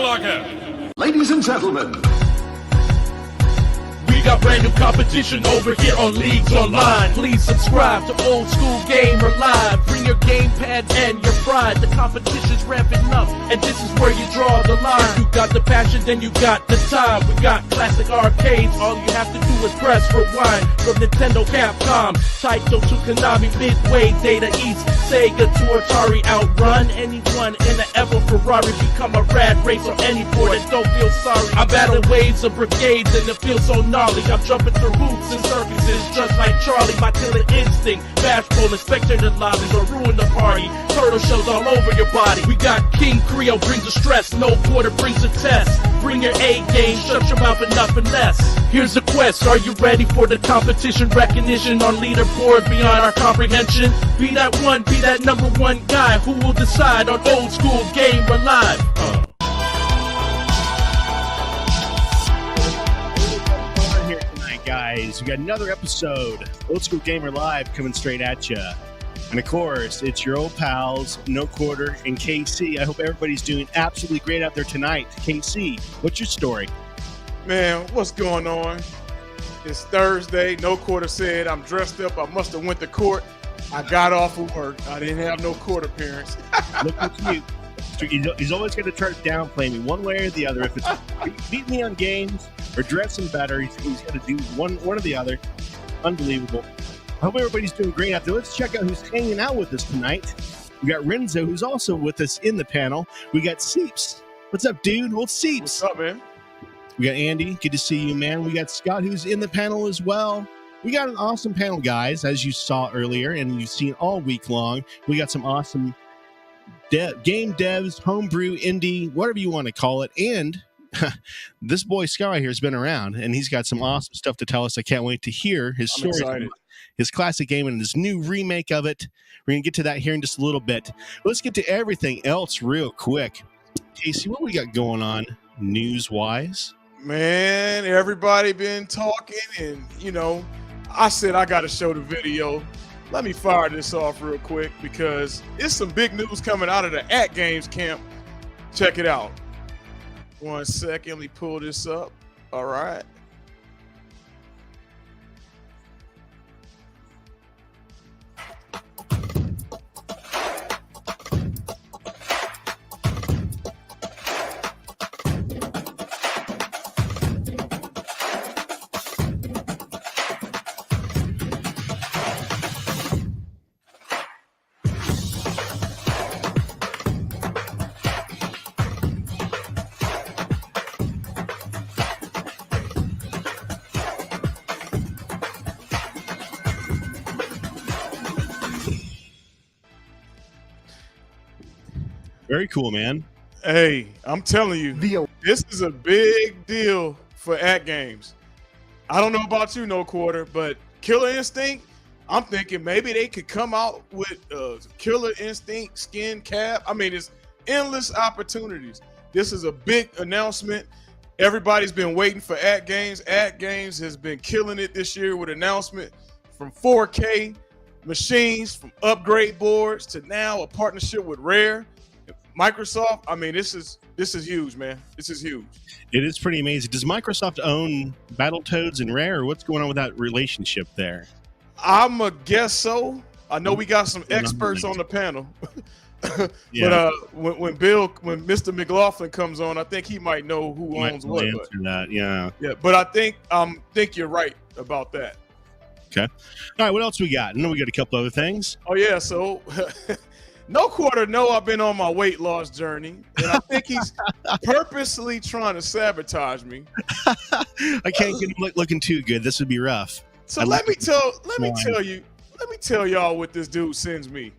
Gallagher. Ladies and gentlemen, We got brand new competition over here on Leagues Online. Please subscribe to Old School Gamer Live. Bring your gamepad and your pride. The competition's ramping up, and this is where you draw the line. You got the passion, then you got the time. We got classic arcades. All you have to do is press rewind. From Nintendo, Capcom, Taito to Konami, Midway, Data East, Sega to Atari. Outrun anyone in an ever Ferrari. Become a rad racer, any board, and don't feel sorry. I'm battling waves of brigades, and it feels so gnarly. I'm jumping through hoops and circuses just like Charlie. My killer instinct, bashful, inspector the lobbies or ruin the party. Turtle shows all over your body. We got King Creole brings the stress, no quarter brings a test. Bring your A game, shut your mouth and nothing less. Here's the quest, are you ready for the competition? Recognition on leaderboard beyond our comprehension. Be that one, be that number one guy who will decide on Old School Gamer Live. Guys, we got another episode, Old School Gamer Live, coming straight at you. And of course, it's your old pals, No Quarter and KC. I hope everybody's doing absolutely great out there tonight. KC, what's your story? Man, what's going on? It's Thursday. No Quarter said I'm dressed up. I must have went to court. I got off of work. I didn't have no court appearance. Look at you. He's always going to try to downplay me one way or the other. If it's beat me on games or dressing better, he's going to do one or the other. Unbelievable. I hope everybody's doing great out there. Let's check out who's hanging out with us tonight. We got Renzo, who's also with us in the panel. We got Seeps. What's up, dude? Well, Seeps. What's up, man? We got Andy. Good to see you, man. We got Scott, who's in the panel as well. We got an awesome panel, guys, as you saw earlier and you've seen all week long. We got some awesome game devs, homebrew, indie, whatever you want to call it. And this boy Sky here has been around, and he's got some awesome stuff to tell us. I can't wait to hear his story, his classic game, and his new remake of it. We're going to get to that here in just a little bit. Let's get to everything else real quick. Casey, what we got going on news-wise? Man, everybody been talking, and, you know, I said I got to show the video. Let me fire this off real quick because it's some big news coming out of the At Games camp. Check it out. 1 second, let me pull this up. All right. Very cool, man. Hey, I'm telling you, this is a big deal for At Games. I don't know about you, No Quarter, but Killer Instinct, I'm thinking maybe they could come out with Killer Instinct skin cap. I mean, it's endless opportunities. This is a big announcement. Everybody's been waiting for At Games. At Games has been killing it this year with announcement from 4K machines, from upgrade boards to now a partnership with Rare. Microsoft, I mean, this is huge, man. This is huge. It is pretty amazing. Does Microsoft own Battletoads and Rare, or what's going on with that relationship there? I'm a guess so. I know we got some experts on the panel. Yeah. But when Mr. McLaughlin comes on, I think he might know who owns what. Answer that, yeah. Yeah, but I think you're right about that. Okay. All right, what else we got? And then we got a couple other things. Oh yeah, so No Quarter know I've been on my weight loss journey, and I think he's purposely trying to sabotage me. I can't get him looking too good. This would be rough. So let me tell y'all what this dude sends me.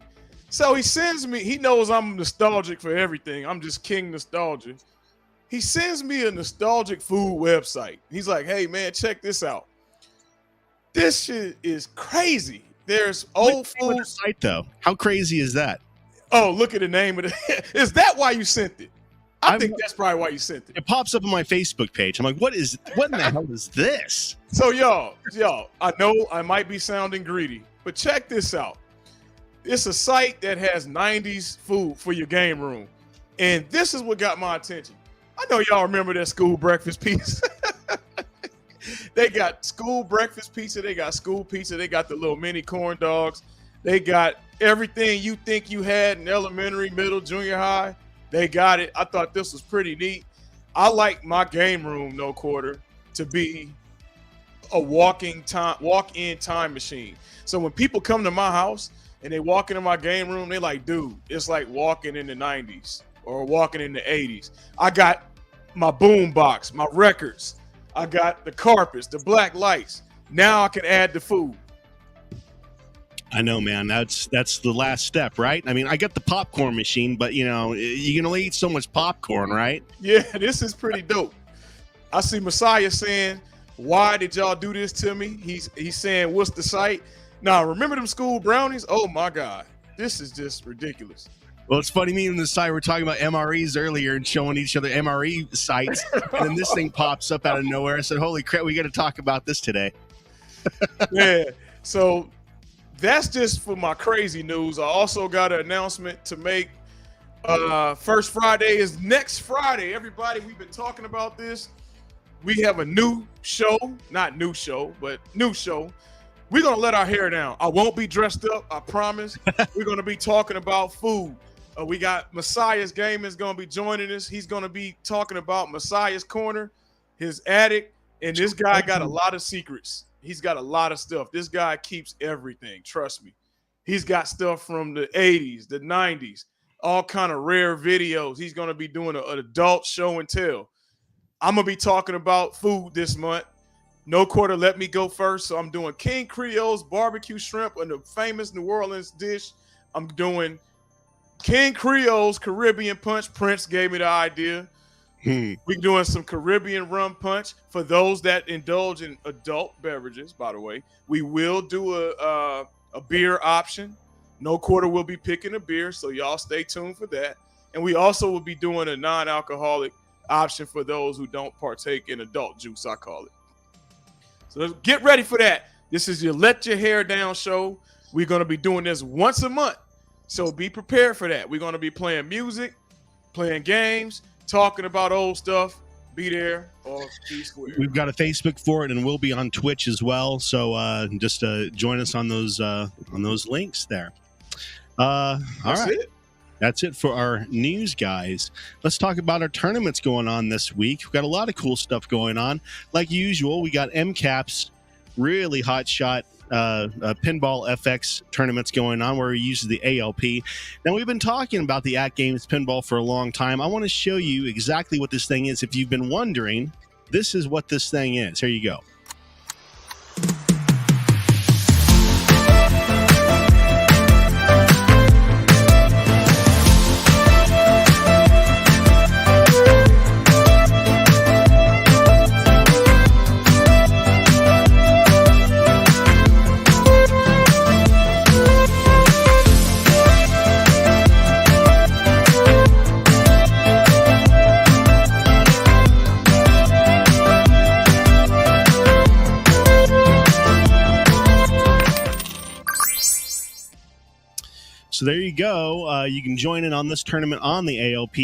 So he sends me, he knows I'm nostalgic for everything. I'm just king nostalgia. He sends me a nostalgic food website. He's like, hey man, check this out. This shit is crazy. There's old food site though. How crazy is that? Oh, look at the name of it. Is that why you sent it? I think that's probably why you sent it. It pops up on my Facebook page. I'm like, what in the hell is this? So y'all, I know I might be sounding greedy, but check this out. It's a site that has 90s food for your game room. And this is what got my attention. I know y'all remember that school breakfast pizza. They got school breakfast pizza. They got school pizza. They got the little mini corn dogs. They got everything you think you had in elementary, middle, junior high. They got it. I thought this was pretty neat. I like my game room, no quarter, to be a walk-in time machine. So when people come to my house and they walk into my game room, they like, dude, it's like walking in the 90s or walking in the 80s. I got my boom box, my records. I got the carpets, the black lights. Now I can add the food. I know, man. That's the last step, right? I mean, I got the popcorn machine, but you can only eat so much popcorn, right? Yeah, this is pretty dope. I see Messiah saying, "Why did y'all do this to me?" He's saying, "What's the site?" Now, remember them school brownies? Oh my God, this is just ridiculous. Well, it's funny, me and the site were talking about MREs earlier and showing each other MRE sites, and then this thing pops up out of nowhere. I said, "Holy crap, we got to talk about this today." Yeah, so that's just for my crazy news. I also got an announcement to make. First Friday is next Friday. Everybody, we've been talking about this. We have a new show, not new show, but new show. We're going to let our hair down. I won't be dressed up, I promise. We're going to be talking about food. We got Messiah's Game is going to be joining us. He's going to be talking about Messiah's Corner, his attic, and this guy got a lot of secrets. He's got a lot of stuff. This guy keeps everything, trust me. He's got stuff from the 80s, the 90s, all kind of rare videos. He's going to be doing an adult show and tell. I'm going to be talking about food this month. No quarter, let me go first. So I'm doing King Creole's barbecue shrimp and the famous New Orleans dish. I'm doing King Creole's Caribbean punch. Prince gave me the idea. We're doing some Caribbean rum punch for those that indulge in adult beverages, by the way. We will do a beer option. No quarter will be picking a beer, so y'all stay tuned for that. And we also will be doing a non-alcoholic option for those who don't partake in adult juice, I call it. So let's get ready for that. This is your Let Your Hair Down show. We're going to be doing this once a month, so be prepared for that. We're going to be playing music, playing games, talking about old stuff. Be there or be square. We've got a Facebook for it, and we'll be on Twitch as well. So just join us on those links there. All right. That's it for our news, guys. Let's talk about our tournaments going on this week. We've got a lot of cool stuff going on. Like usual, we got MCAP's really hot shot pinball FX tournaments going on where he uses the ALP. Now, we've been talking about the At Games pinball for a long time. I want to show you exactly what this thing is. If you've been wondering, this is what this thing is. Here you go. So there you go. You can join in on this tournament on the ALP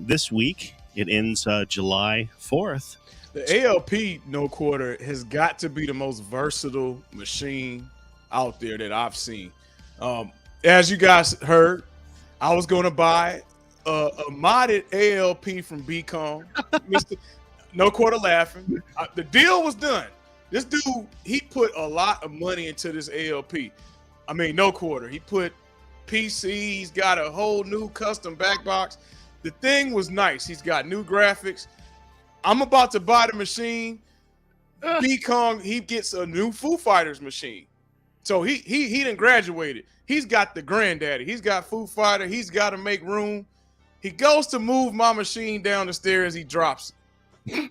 this week. It ends July 4th. The ALP no quarter has got to be the most versatile machine out there that I've seen. As you guys heard, I was going to buy a modded ALP from BCOM. Mr. No quarter laughing. The deal was done. This dude, he put a lot of money into this ALP. I mean, no quarter. He put PC, he's got a whole new custom back box. The thing was nice. He's got new graphics. I'm about to buy the machine. B-Kong, he gets a new Foo Fighters machine. So he done graduated. He's got the granddaddy. He's got Foo Fighter. He's got to make room. He goes to move my machine down the stairs. He drops it.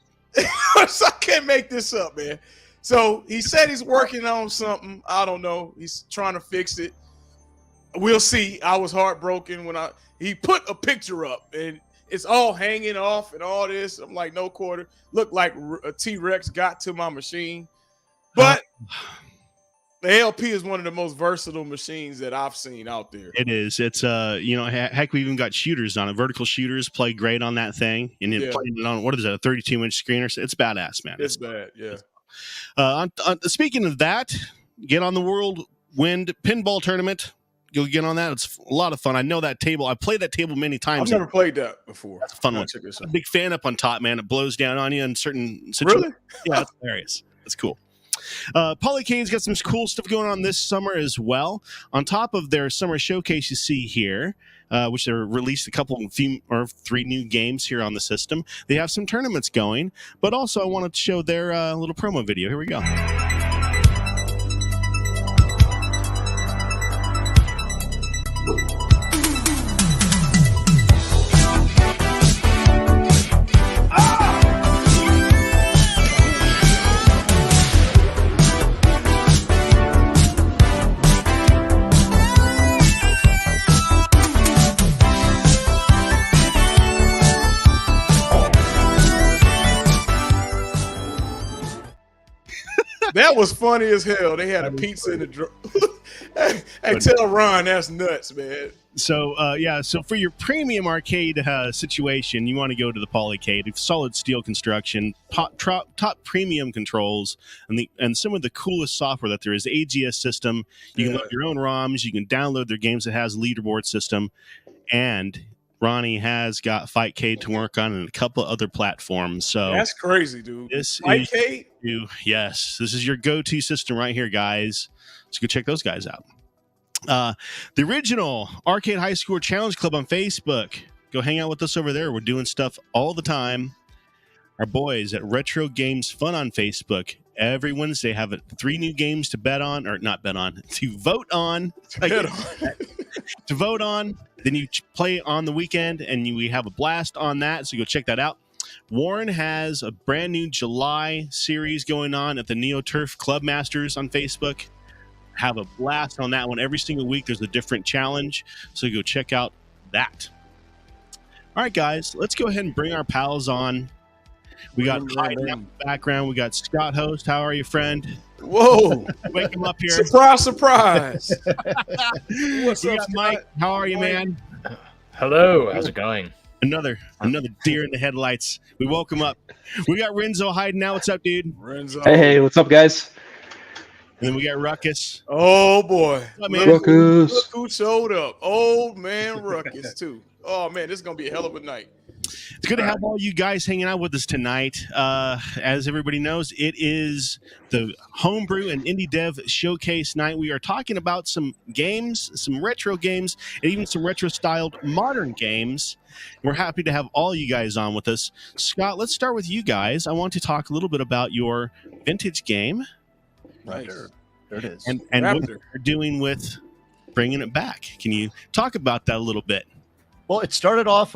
So I can't make this up, man. So he said he's working on something. I don't know. He's trying to fix it. We'll see. I was heartbroken when he put a picture up and it's all hanging off and all this. I'm like, no quarter. Looked like a T-Rex got to my machine. But The ALP is one of the most versatile machines that I've seen out there. It is. It's heck, we even got shooters on it. Vertical shooters play great on that thing, and then playing it on what is it, a 32-inch screen or so. It's badass, man. It's bad, yeah. Speaking of that, get on the Whirlwind Pinball Tournament. You'll get on that. It's a lot of fun. I know that table. I've played that table many times. I've never played that before. That's a fun one. I'm a big fan up on top, man. It blows down on you in certain situations. Really? Yeah, that's hilarious. That's cool. Polycane's got some cool stuff going on this summer as well. On top of their summer showcase you see here, which they released a few or 3 new games here on the system, they have some tournaments going. But also I wanted to show their little promo video. Here we go. That was funny as hell. They had a pizza in the drawer. Hey, tell Ron that's nuts, man. So, so for your premium arcade situation, you want to go to the Polycade. Solid steel construction, top premium controls, and some of the coolest software that there is. The AGS system. You can load your own ROMs. You can download their games. It has a leaderboard system. And Ronnie has got Fightcade to work on and a couple other platforms. So that's crazy, dude. This Fightcade? Yes, this is your go-to system right here, guys. So go check those guys out. The original Arcade High Score Challenge Club on Facebook. Go hang out with us over there. We're doing stuff all the time. Our boys at Retro Games Fun on Facebook. Every Wednesday have 3 new games to bet on, or not bet on, to vote on. To vote on. Then you play on the weekend, and we have a blast on that. So go check that out. Warren has a brand new July series going on at the Neo Turf Club Masters on Facebook. Have a blast on that one. Every single week there's a different challenge. So go check out that. All right, guys, let's go ahead and bring our pals on. We got Hyde in the background. We got Scott Host. How are you, friend? Whoa. Wake him up here. Surprise. What's up, Mike? How are you, man? Hello. How's it going? Another deer in the headlights. We woke him up. We got Renzo hiding now. What's up, dude? Renzo. Hey, what's up, guys? And then we got Ruckus. Oh, boy. What's up, man? Ruckus. Look who showed up. Old man Ruckus, too. Oh, man, this is going to be a hell of a night. It's good to have all you guys hanging out with us tonight. As everybody knows, it is the Homebrew and Indie Dev Showcase night. We are talking about some games, some retro games, and even some retro-styled modern games. We're happy to have all you guys on with us. Scott, let's start with you guys. I want to talk a little bit about your vintage game. Nice. There it is. And what you're doing with bringing it back. Can you talk about that a little bit? Well, it started off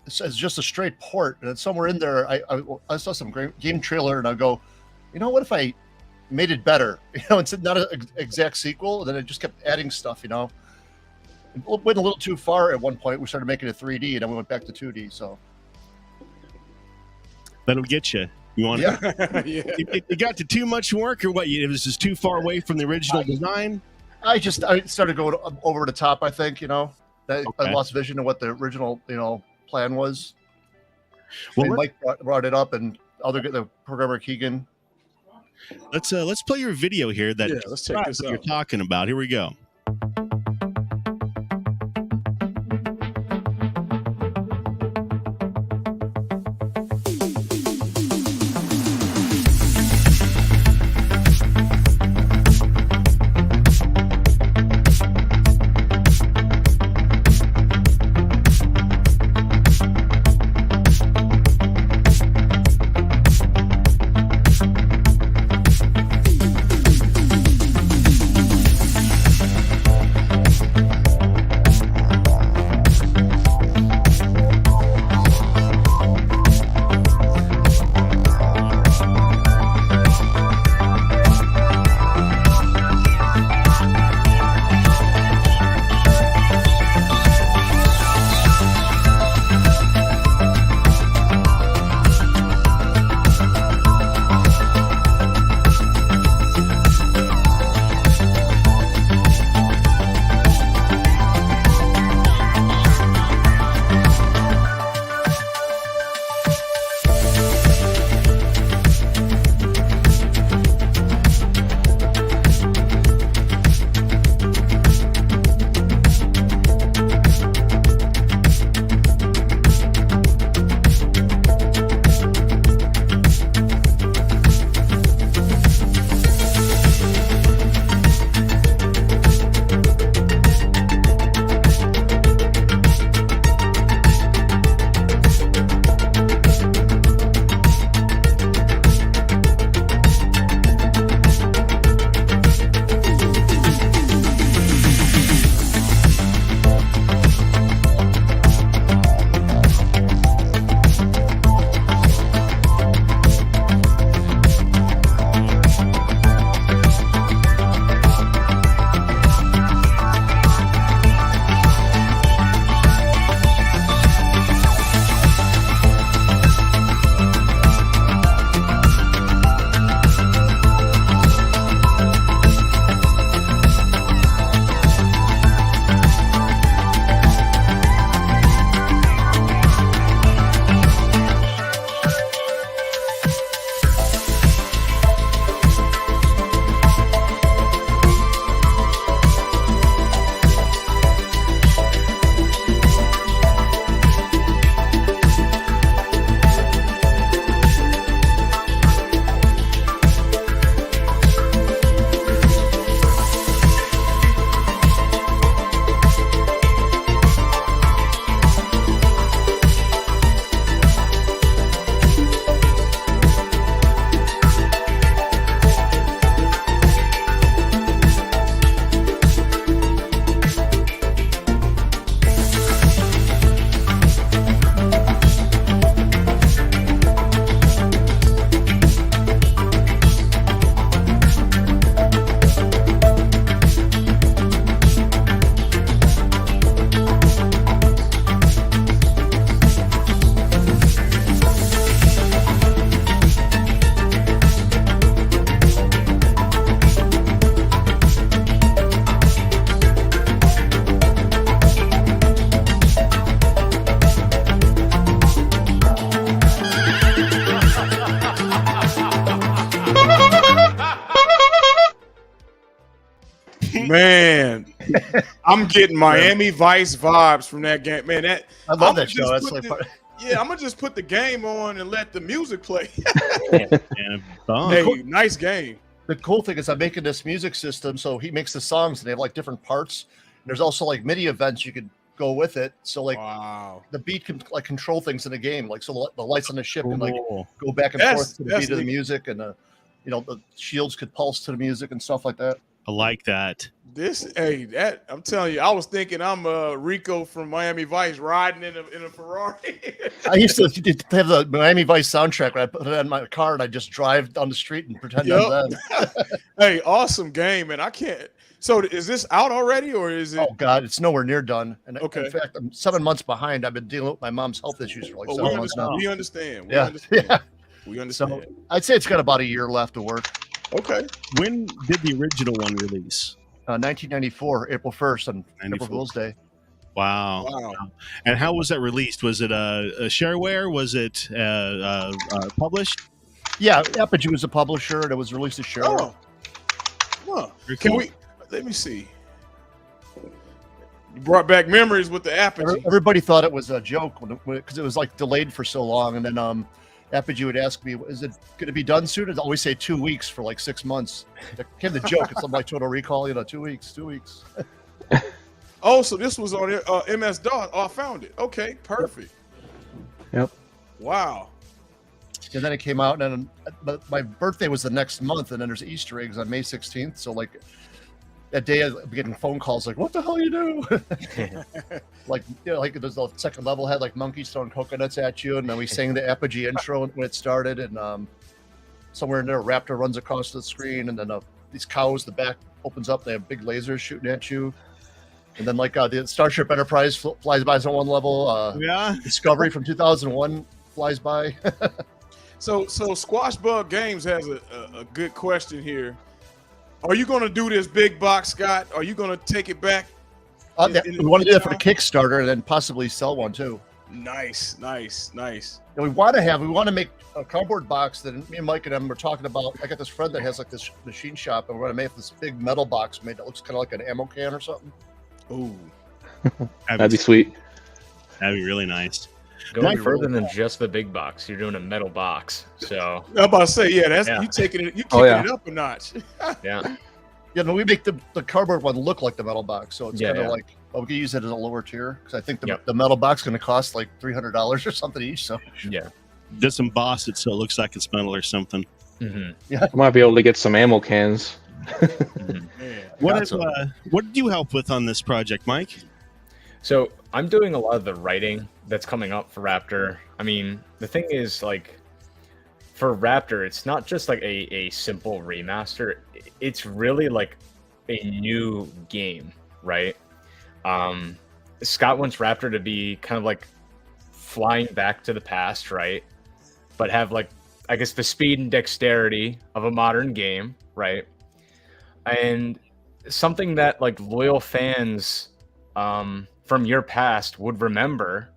as just a straight port, and then somewhere in there, I saw some great game trailer, and I go, you know, what if I made it better? You know, it's not an exact sequel. And then it just kept adding stuff. You know, it went a little too far at one point. We started making it 3D, and then we went back to 2D. So that'll get you. You want it got to too much work, or what? It was just too far away from the original design. I started going over the top. I think, you know, I lost vision of what the original, you know, plan was. Well, Mike brought it up, and the programmer Keegan. Let's play your video here. Let's check this out. You're talking about. Here we go. Man, I'm getting Miami Vice vibes from that game. Man, I love that show. That's like yeah, I'm gonna just put the game on and let the music play. And Hey, nice game. the cool thing is I'm making this music system, so he makes the songs and they have like different parts. And there's also like MIDI events you could go with it. So like the beat can like control things in the game. Like so the lights on the ship can like go back and forth to the beat of the music, and the shields could pulse to the music and stuff like that. I like that. I'm telling you, I was thinking I'm Rico from Miami Vice riding in a Ferrari. I used to have the Miami Vice soundtrack. Where I put it in my car and I just drive down the street and pretend I'm them. Hey, awesome game, and I can't. So is this out already, or is it? Oh God, it's nowhere near done. And okay, in fact, I'm 7 months behind. I've been dealing with my mom's health issues for like 7 months now. We understand. We understand. So I'd say it's got about a year left to work. Okay. When did the original one release? 1994, April 1st on April Fool's Day. Wow. And how was that released? Was it a shareware? Was it published? Yeah, Apogee was a publisher, and it was released as shareware. Can we? Let me see. You brought back memories with the Apogee. Everybody thought it was a joke because it was like delayed for so long, and then Apogee would ask me, "Is it going to be done soon?" I'd always say 2 weeks for like 6 months. It became the joke. It's something like Total Recall, 2 weeks, 2 weeks. Oh, so this was on MS-DOS. Oh, I found it. Okay, perfect. Yep. Wow. And then it came out, and then my birthday was the next month, and then there's Easter eggs on May 16th. So like that day, I'm getting phone calls like, "What the hell you do?" like there's the second level had like monkeys throwing coconuts at you, and then we sang the Apogee intro when it started, and somewhere in there, a raptor runs across the screen, and then these cows, the back opens up, they have big lasers shooting at you, and then like the Starship Enterprise flies by on one level. Discovery from 2001 flies by. So Squash Bug Games has a good question here. Are you going to do this big box, Scott? Are you going to take it back? We want to do that for the Kickstarter and then possibly sell one too. Nice. And we want to make a cardboard box that me and Mike and them were talking about. I got this friend that has like this machine shop, and we're going to make this big metal box made that looks kind of like an ammo can or something. Ooh, that'd be sweet. That'd be really nice. Going further than just the big box, you're doing a metal box. So I'm about to say, you taking it, you kicking it up a notch. Yeah. Yeah, no, we make the cardboard one look like the metal box, so it's kind of like we can use it as a lower tier because I think the metal box is going to cost like $300 or something each. So just emboss it so it looks like it's metal or something. Mm-hmm. Yeah, I might be able to get some ammo cans. What did you help with on this project, Mike? So I'm doing a lot of the writing that's coming up for Raptor. I mean, the thing is, like, for Raptor, it's not just like a simple remaster. It's really like a new game, right? Scott wants Raptor to be kind of like flying back to the past, right? But have like, I guess, the speed and dexterity of a modern game, right? And something that like loyal fans from your past would remember,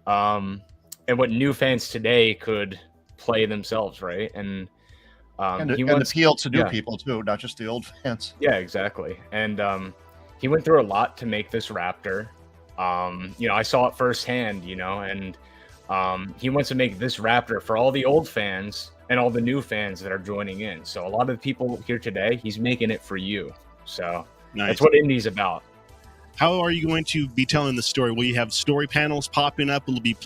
and what new fans today could play themselves, right? And appeal to new people too, not just the old fans. Yeah, exactly. And he went through a lot to make this Raptor. I saw it firsthand, and he wants to make this Raptor for all the old fans and all the new fans that are joining in. So a lot of the people here today, he's making it for you. So that's what Indie's about. How are you going to be telling the story? Will you have story panels popping up? Will it be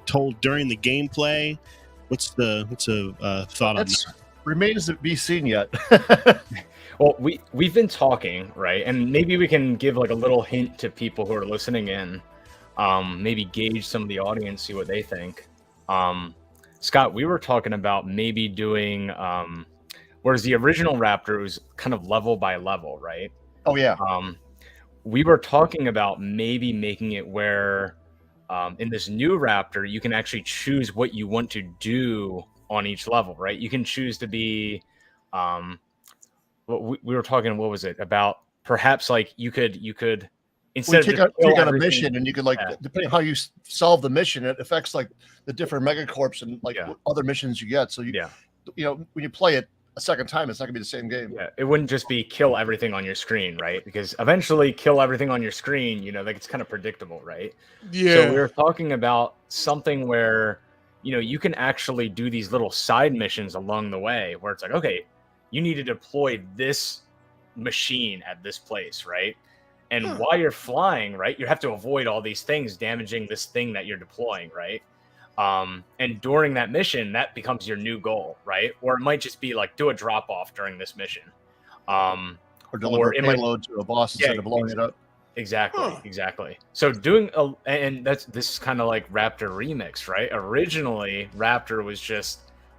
told during the gameplay? What's a thought on that? Remains to be seen yet. Well, we've been talking, right? And maybe we can give like a little hint to people who are listening in. Maybe gauge some of the audience, see what they think. Scott, we were talking about maybe doing whereas the original Raptor was kind of level by level, right? Oh yeah. We were talking about maybe making it where in this new Raptor, you can actually choose what you want to do on each level, right? You can choose to be, we were talking, what was it about? Perhaps like you could instead take out a mission, and you could depending on how you solve the mission, it affects like the different megacorps and like other missions you get. So when you play it, a second time, it's not gonna be the same game. Yeah, it wouldn't just be kill everything on your screen, right? Because eventually, kill everything on your screen, like it's kind of predictable, right? Yeah. So we were talking about something where, you can actually do these little side missions along the way, where it's like, okay, you need to deploy this machine at this place, right? And while you're flying, right, you have to avoid all these things damaging this thing that you're deploying, right? And during that mission, that becomes your new goal, right? Or it might just be like do a drop off during this mission, Or deliver or a it might- payload to a boss instead of blowing it up. exactly. So and this is kind of like Raptor Remix, right? Originally, Raptor was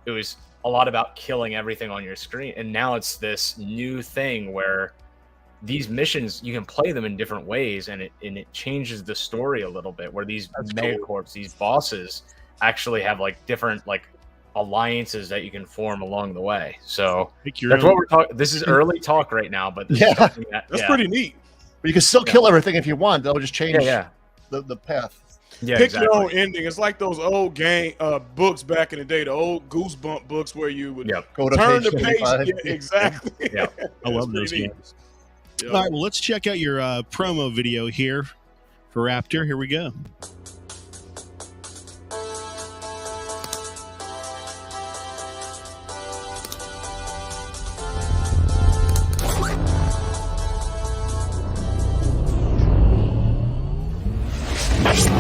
it was a lot about killing everything on your screen, and now it's this new thing where these missions, you can play them in different ways, and it changes the story a little bit, where these megacorps, these bosses, actually have like different like alliances that you can form along the way. So that's what we're talking. This is early talk right now, but this is something that's pretty neat. But you can still kill everything if you want. They'll just change the path. Yeah, Pick your own ending. It's like those old game books back in the day, the old Goosebump books where you would Go to turn page the page. 25. Yeah, exactly. Yeah. I love those games. All right, well, let's check out your promo video here for Raptor. Here we go.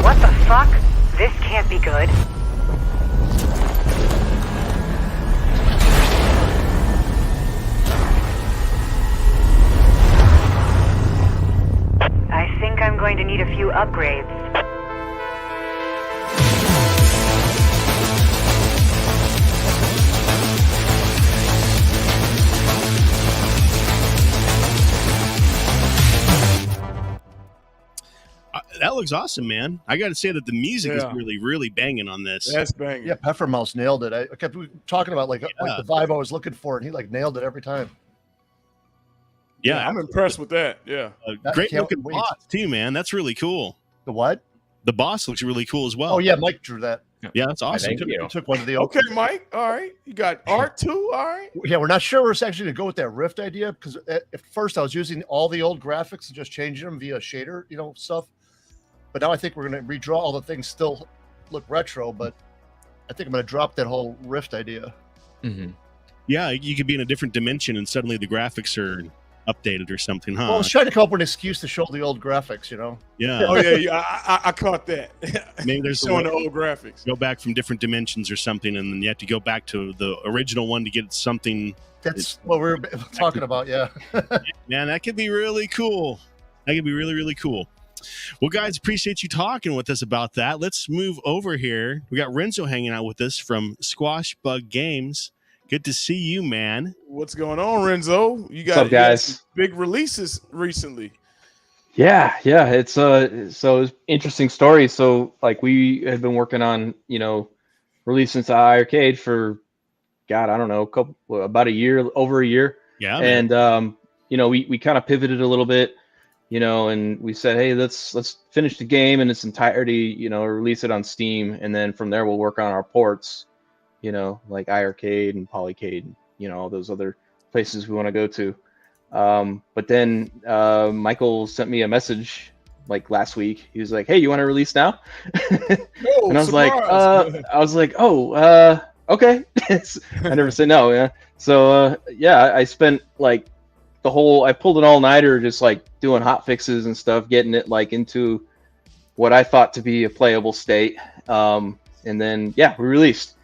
What the fuck? This can't be good. I think I'm going to need a few upgrades. That looks awesome, man. I got to say that the music is really, really banging on this. That's banging. Yeah, Peppermouse nailed it. I kept talking about like the vibe I was looking for, and he like nailed it every time. Yeah, I'm impressed with that. Yeah, great looking boss too, man. That's really cool. The what? The boss looks really cool as well. Oh yeah, Mike drew that. Yeah, that's awesome. Thank you. He took one of the okay, Mike. All right, you got art too. All right. Yeah, we're not sure we're actually going to go with that Rift idea because at first I was using all the old graphics and just changing them via shader, stuff. But now I think we're going to redraw all the things, still look retro, but I think I'm going to drop that whole Rift idea. Mm-hmm. Yeah, you could be in a different dimension and suddenly the graphics are updated or something, huh? Well, I was trying to come up with an excuse to show the old graphics, Yeah. Oh yeah. I caught that. Maybe there's showing the old graphics. Go back from different dimensions or something, and then you have to go back to the original one to get something. That's what we're talking about, yeah. Man, that could be really cool. That could be really, really cool. Well, guys, appreciate you talking with us about that. Let's move over here. We got Renzo hanging out with us from Squash Bug Games. Good to see you, man. What's going on, Renzo? You got What's up, guys? some big releases recently. Yeah. It's it's interesting story. So like we had been working on, releasing to iArcade for God, I don't know, about a year, over a year. Yeah. And we kind of pivoted a little bit, and we said, hey, let's finish the game in its entirety, release it on Steam, and then from there we'll work on our ports, like iArcade and Polycade, and all those other places we want to go to. But then Michael sent me a message like last week. He was like, hey, you want to release now? And I was like, okay. I never say no. Yeah. So I spent like I pulled an all-nighter just like doing hot fixes and stuff, getting it like into what I thought to be a playable state. And then we released.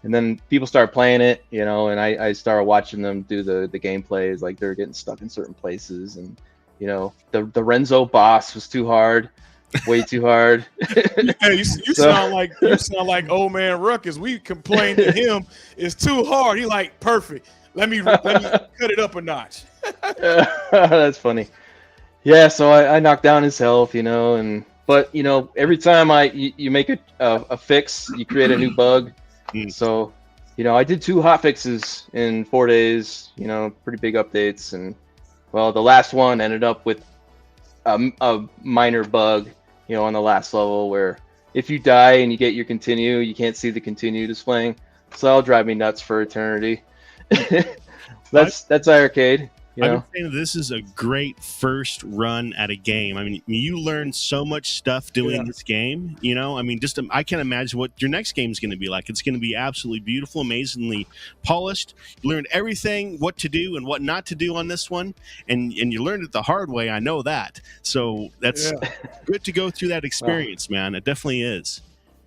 And then people started playing it, and I started watching them do the gameplays. Like they're getting stuck in certain places, and the Renzo boss was too hard, way too hard. Yeah, you sound like old man Ruckus. We complained to him it's too hard. He like perfect. Let me cut it up a notch. That's funny. Yeah, so I knocked down his health, but every time you make a fix, you create a new bug. So, I did 2 hot fixes in 4 days, pretty big updates. And well, the last one ended up with a minor bug, on the last level where if you die and you get your continue, you can't see the continue displaying. So that'll drive me nuts for eternity. that's arcade. You I've know? been saying this is a great first run at a game. I mean, you learn so much stuff doing this game. You know, I mean, I can't imagine what your next game is going to be like. It's going to be absolutely beautiful, amazingly polished. You learned everything, what to do and what not to do on this one, and you learned it the hard way. I know that. So that's good to go through that experience, man. It definitely is.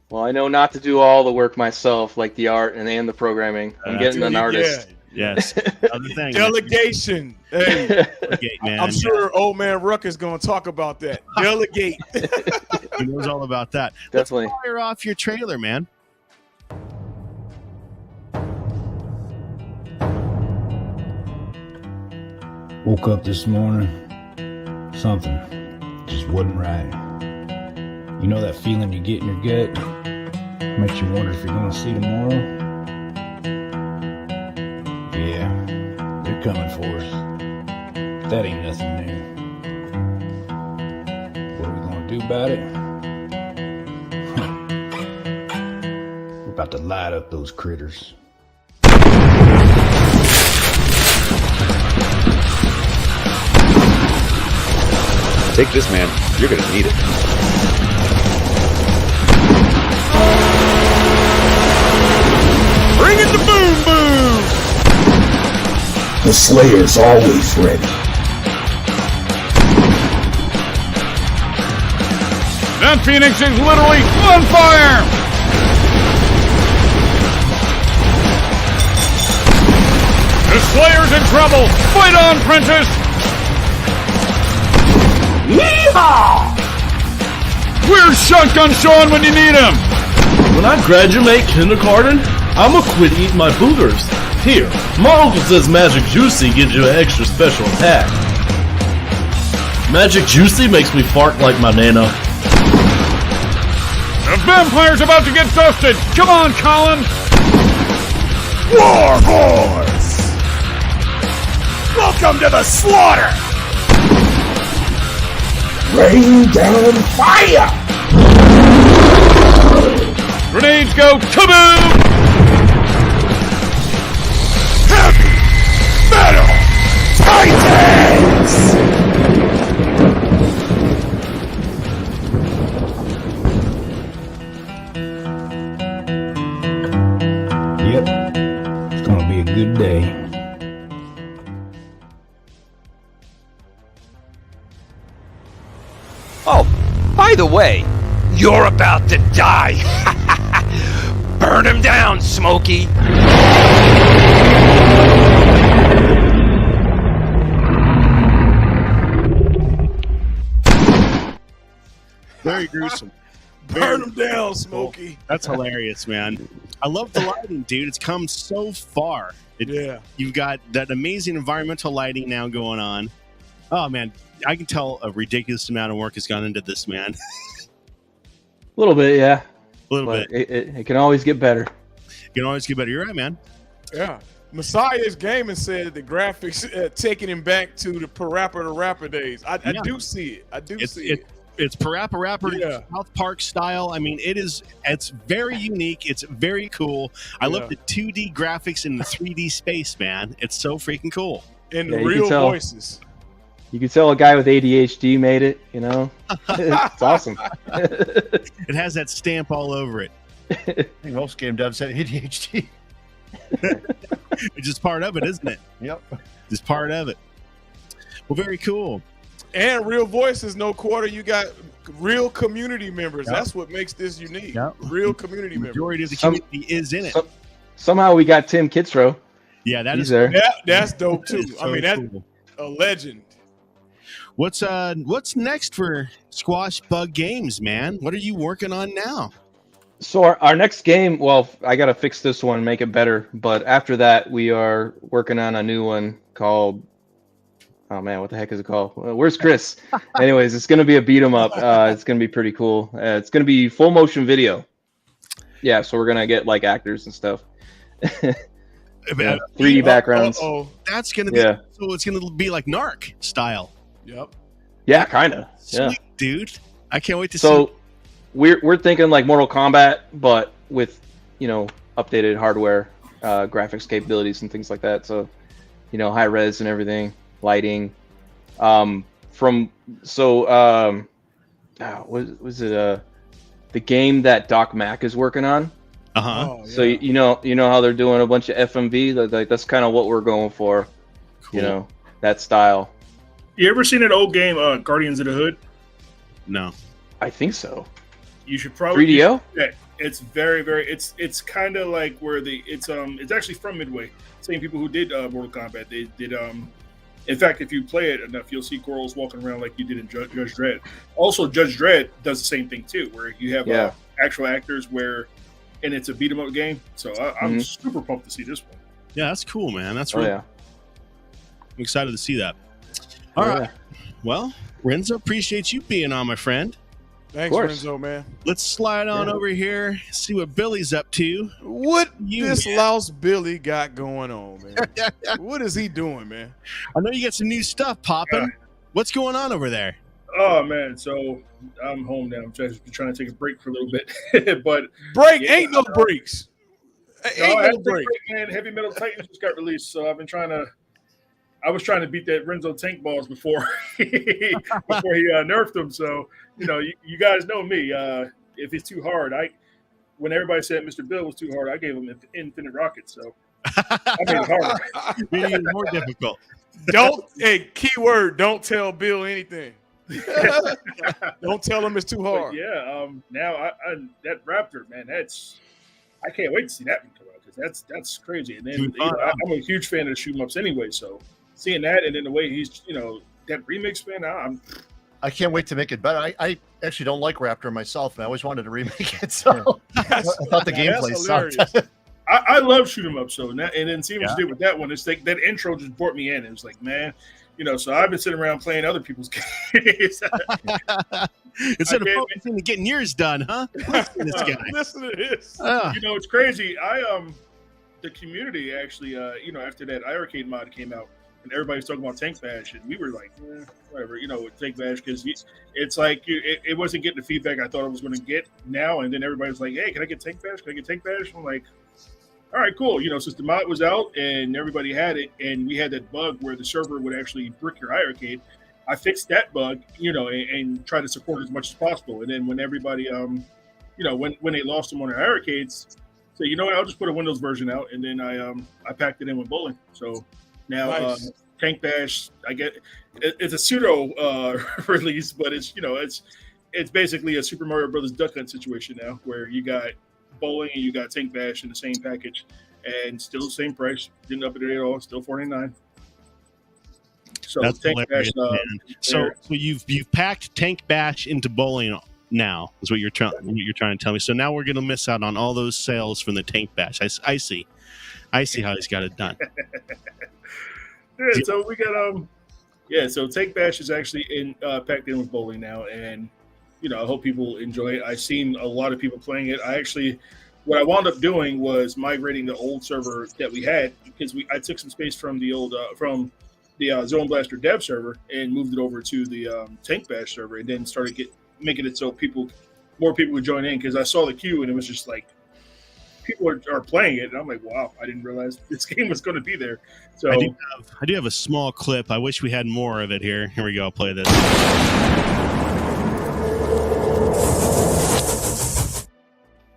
Well, I know not to do all the work myself, like the art and the programming. I'm getting an artist. Yes. Other thing. Delegation. Hey, Delegate, man. I'm sure old man Ruck is going to talk about that. Delegate. He knows all about that. Definitely. Let's fire off your trailer, man. Woke up this morning, something just wasn't right. You know that feeling you get in your gut? Makes you wonder if you're going to see tomorrow? Yeah, they're coming for us. That ain't nothing new. What are we going to do about it? We're about to light up those critters. Take this, man. You're gonna need it. Bring it to boom boom. The Slayer's always ready. That Phoenix is literally on fire! The Slayer's in trouble! Fight on, Prentice! Yeehaw! Where's Shotgun Sean when you need him? When I graduate kindergarten, I'ma quit eating my boogers. Here, my uncle says Magic Juicy gives you an extra special attack. Magic Juicy makes me fart like my nana. The vampire's about to get dusted! Come on, Colin! War Horse! Welcome to the slaughter! Rain down fire! Grenades go kaboom! Heavy Metal Titans! Yep, it's gonna be a good day. Oh, by the way, you're about to die. Burn him down, Smokey. Very gruesome. Burn him down, Smokey. That's hilarious, man. I love the lighting, dude. It's come so far. You've got that amazing environmental lighting now going on. Oh, man. I can tell a ridiculous amount of work has gone into this, man. A little bit, yeah. A little bit. It can always get better. You can always get better. You're right, man. Yeah. Messiah's Gaming said the graphics taking him back to the Parappa the Rapper days. I do see it. I do see it. It's Parappa Rapper South Park style. I mean, it's very unique. It's very cool. I love the 2D graphics in the 3D space, man. It's so freaking cool. And the real voices. You can tell a guy with ADHD made it, you know? It's awesome. It has that stamp all over it. I think most game devs had ADHD. It's just part of it, isn't it? Yep. Just part of it. Well, very cool. And real voices, no quarter. You got real community members. That's what makes this unique. Real community members. The majority of the community is in it. Somehow we got Tim Kitzrow. Yeah, He's there. Yeah, that's dope too. So I mean, that's cool. a legend. What's next for Squash Bug Games, man? What are you working on now? So our next game, well, I got to fix this one, make it better. But after that, we are working on a new one called, oh man, what the heck is it called? Where's Chris? Anyways, it's going to be a beat 'em up. It's going to be pretty cool. It's going to be full motion video. Yeah, so we're going to get like actors and stuff. 3D backgrounds. That's going to be, so it's going to be like Narc style. Yep. Yeah, kind of. Yeah. Sweet, dude. I can't wait to see. So we're thinking like Mortal Kombat, but with, updated hardware, graphics capabilities and things like that. So high res and everything, lighting. What was it? The game that Doc Mack is working on. Uh-huh. So you know how they're doing a bunch of FMV. Like that's kind of what we're going for. Cool. That style. You ever seen that old game, Guardians of the Hood? No. I think so. You should probably 3DO. Yeah, it's very, very. It's kind of like where it's actually from Midway. Same people who did Mortal Kombat. They did In fact, if you play it enough, you'll see girls walking around like you did in Judge Dredd. Also, Judge Dredd does the same thing too, where you have actual actors and it's a beat 'em up game. So I'm super pumped to see this one. Yeah, that's cool, man. That's really. I'm excited to see that. All right. Well, Renzo, appreciate you being on, my friend. Thanks, Renzo, man. Let's slide on over here, see what Billy's up to. What this lost Billy got going on, man? What is he doing, man? I know you got some new stuff popping. What's going on over there? Oh, man. So I'm home now. I'm just trying to take a break for a little bit. But ain't no breaks. Ain't no break. Man, Heavy Metal Titans just got released, so I've been I was trying to beat that Renzo tank balls before he nerfed them. So, you guys know me. If it's too hard, when everybody said Mr. Bill was too hard, I gave him infinite rockets. So I made it harder. Made it more difficult. Keyword, don't tell Bill anything. Don't tell him it's too hard. But now that Raptor, man, I can't wait to see that one come out because that's crazy. And then I'm a huge fan of the shoot 'em ups anyway, so seeing that and then the way he's that remix, man, I can't wait to make it better. I actually don't like Raptor myself, and I always wanted to remake it. So I thought the gameplay sucked. I love shoot 'em up. So and then seeing what you did with that one, it's like that intro just brought me in. It was like, man, so I've been sitting around playing other people's games. Instead of focusing on getting yours done, huh? Listen to this guy. Listen to this. It's crazy. The community actually, after that iArcade mod came out, and everybody's talking about Tank Bash, and we were like, whatever, with Tank Bash, because it's like it wasn't getting the feedback I thought it was going to get now. And then everybody was like, hey, can I get Tank Bash? Can I get Tank Bash? I'm like, all right, cool. Since the mod was out and everybody had it, and we had that bug where the server would actually brick your iArcade, I fixed that bug, and tried to support it as much as possible. And then when everybody, when they lost them on their iArcades, so I'll just put a Windows version out, and then I packed it in with bowling. So now nice. Tank Bash, it's a pseudo release, but it's it's basically a Super Mario Brothers Duck Hunt situation now, where you got bowling and you got Tank Bash in the same package, and still the same price. Didn't up it at all. Still $49. So that's Tank Bash. So you've packed Tank Bash into bowling now. Is what you're trying to tell me. So now we're going to miss out on all those sales from the Tank Bash. I see how he's got it done. Yeah, so we got so Tank Bash is actually packed in with bowling now, and I hope people enjoy it. I've seen a lot of people playing it. What I wound up doing was migrating the old server that we had, because I took some space from the old Zone Blaster dev server and moved it over to the Tank Bash server, and then started making it so more people would join in, because I saw the queue and it was just like people are playing it, and I'm like, wow, I didn't realize this game was going to be there. So I do have a small clip. I wish we had more of it here. Here we go. I'll play this.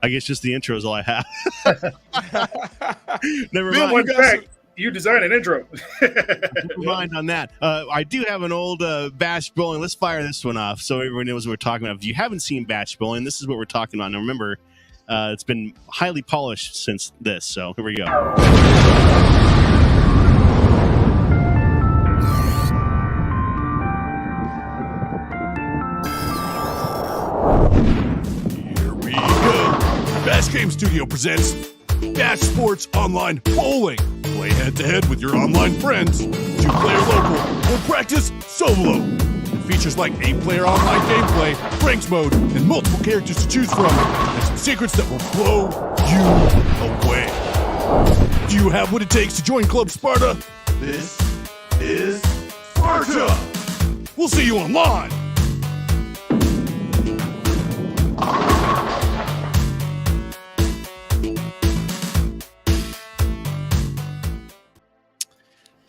I guess just the intro is all I have. Never mind. You designed an intro. Never mind on that. I do have an old Bash Bowling. Let's fire this one off so everyone knows what we're talking about. If you haven't seen Bash Bowling, this is what we're talking about. Now remember, it's been highly polished since this. So here we go. Bash Game Studio presents Bash Sports Online Bowling. Play head-to-head with your online friends, 2-player local, or practice solo. It features like 8-player online gameplay, ranks mode, and multiple characters to choose from, and some secrets that will blow you away. Do you have what it takes to join Club Sparta? This is Sparta! We'll see you online!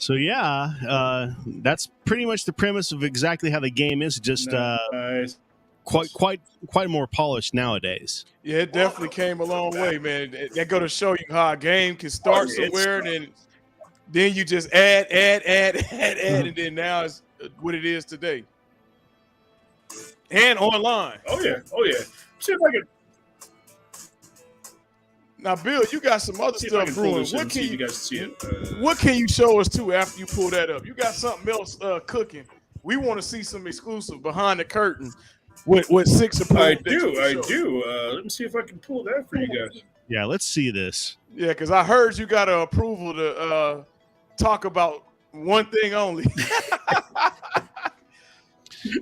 So yeah, that's pretty much the premise of exactly how the game is. Just Nice. quite more polished nowadays. Yeah, it definitely came a long way, man. That go to show you how a game can start somewhere, and then you just add, and then now it's what it is today. And online. Oh yeah. See if I can. Now, Bill, you got some other See if I stuff can pull brewing. this in and see if you guys see it. What can you show us too after you pull that up? You got something else cooking. We want to see some exclusive behind the curtain. What Six approved? I do. Let me see if I can pull that for you guys. Yeah, let's see this. Yeah, because I heard you got an approval to talk about one thing only.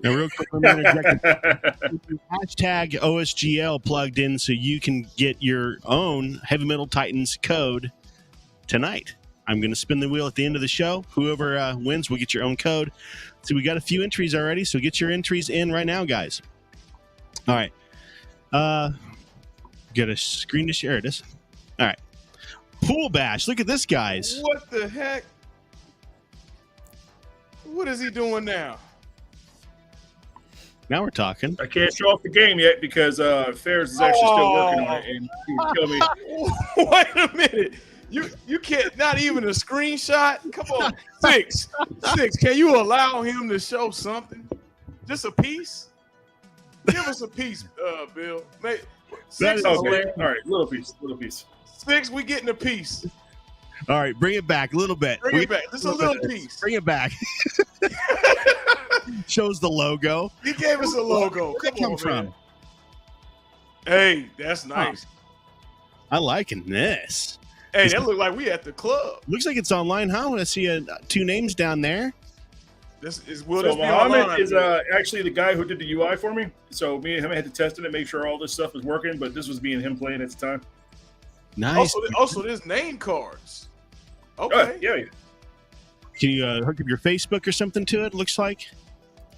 Now, real quick, let me interject. Hashtag OSGL plugged in so you can get your own Heavy Metal Titans code tonight. I'm going to spin the wheel at the end of the show. Whoever wins will get your own code. So we got a few entries already, so get your entries in right now, guys. All right. Got a screen to share. It is. All right. Pool Bash. Look at this, guys. What the heck? What is he doing now? Now we're talking. I can't show off the game yet because Ferris is actually still working on it, and he would kill me. Wait a minute. You can't, not even a screenshot? Come on. Six, can you allow him to show something? Just a piece? Give us a piece, Bill. Six, okay. All right, little piece. Six, we getting a piece. All right, bring it back a little bit. Bring it back. Just a little piece. Bring it back. Shows the logo. He gave us a logo. Where'd that come from? Hey, that's nice. I liking this. Hey, that look like we at the club. Looks like it's online, huh? I see two names down there. This is Mohammed is actually the guy who did the UI for me. So me and him had to test it and make sure all this stuff is working. But this was me and him playing at the time. Nice. Also, there's name cards. Okay. Yeah. Can you hook up your Facebook or something to it? Looks like.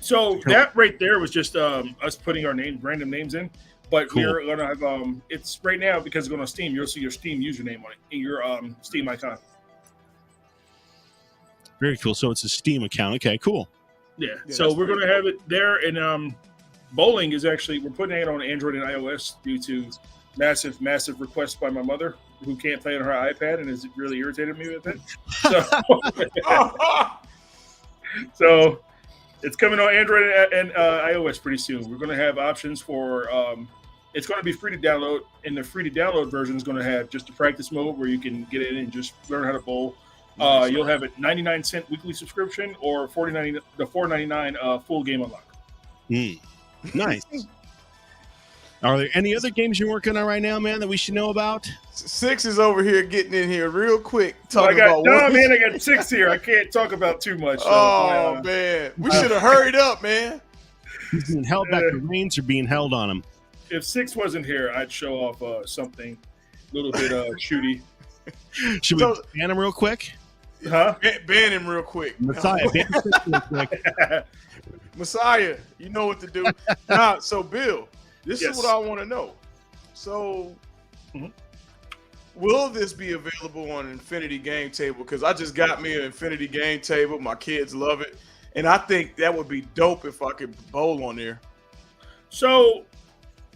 So that right there was just us putting our random names in. But Cool. we're gonna have it's right now because it's going on Steam. You'll see your Steam username on it in your Steam icon. Very cool. So it's a Steam account. Okay, cool. Yeah. So we're gonna have it there, and bowling is actually we're putting it on Android and iOS due to massive requests by my mother who can't play on her iPad and has really irritated me with it. So it's coming on Android and iOS pretty soon. We're going to have options for it's going to be free to download, and the free to download version is going to have just a practice mode where you can get in and just learn how to bowl. You'll have a 99-cent weekly subscription or the $4.99 full game unlock. Nice. Are there any other games you're working on right now, man, that we should know about? Six is over here getting in here real quick. I got Six here. I can't talk about too much. Man. We should have hurried up, man. He's being held back. The reins are being held on him. If Six wasn't here, I'd show off something a little bit shooty. Should we ban him real quick? Huh? Ban him real quick. Messiah, ban him real quick. Messiah, you know what to do. So Bill, this is what I want to know. So, will this be available on Infinity Game Table? Because I just got me an Infinity Game Table. My kids love it. And I think that would be dope if I could bowl on there. So,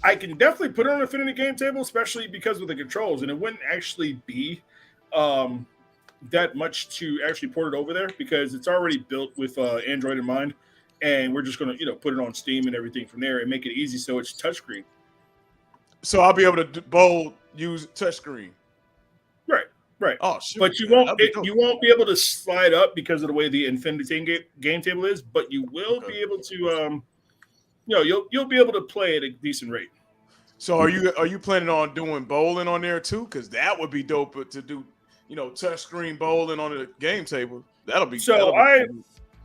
I can definitely put it on Infinity Game Table, especially because of the controls. And it wouldn't actually be that much to actually port it over there because it's already built with Android in mind. And we're just going to, put it on Steam and everything from there and make it easy so it's touchscreen. So I'll be able to bowl use touchscreen. Right. Oh, shoot. But you won't be able to slide up because of the way the Infinity game table is. But you will be able to, you'll be able to play at a decent rate. So are you planning on doing bowling on there too? Because that would be dope to do, touchscreen bowling on the game table. That'll be